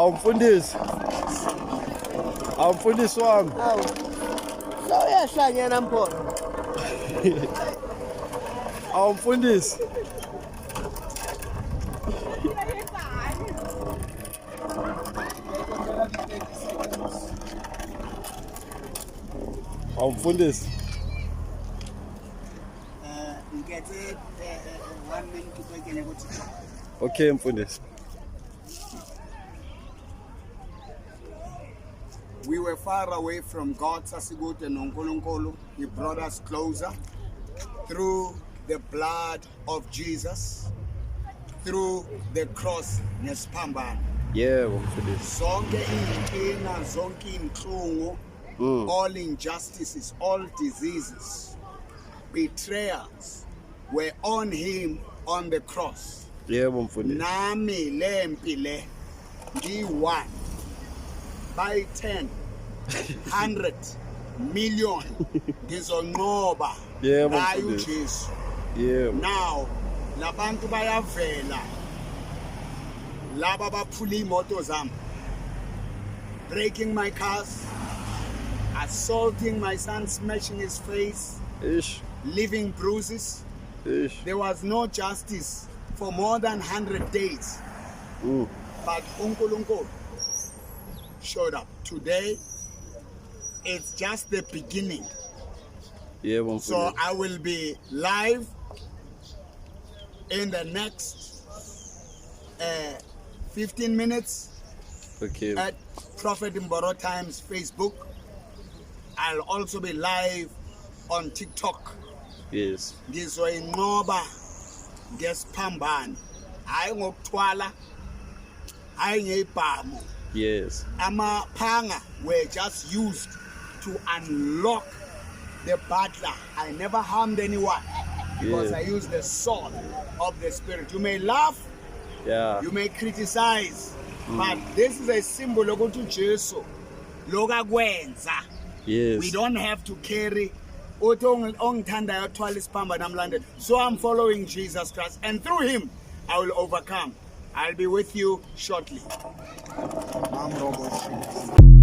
Awumfundisi. Awumfundisi wami. Awu. So uyahlangana mpholo. Awumfundisi. Awumfundisi. Ngikhethe 1 minute ubekele ukuthi Okay mfundisi. we were far away from God, Sasigude noNkulunkulu. He brought us closer through the blood of Jesus, through the cross nesiphambano. Yebo mfundisi. Zonke iy'nkinga, zonke iy'nhlungu, all injustices, all diseases, betrayals were on him on the cross. Yebo mfundisi. Nami lempi le ngiyi-1 by 10 100 million ngizonqoba Yebo ngayo mfundisi. uJesu. Yebo. Now labantu bayavela laba baphula imoto zami, breaking my cars, assaulting my son, smashing his face, Ish. leaving bruises. Ish. There was no justice for more than 100 days. But uNkulunkulu showed up. Today, it's just the beginning. Yebo So mfundisi. I will be live in the next 15 minutes Okay. at Prophet Mboro Times Facebook. I'll also be live on TikTok. Yes. Ngizoyinqoba ngesiphambano. Hayi ngokuthwala, hayi ngebhamu. Yes. Amaphanga were just used to unlock the butler. I never harmed anyone because Yeah. I used the sword of the Spirit. You may laugh, Yeah. you may criticize, but this is a symbol ukuthi uJesu lokakwenza. Yes. We don't have to carry uthi ongithandayo athwala isiphambano amlandela. So I'm following Jesus Christ, and through him I will overcome. I'll be with you shortly. Mam Robo.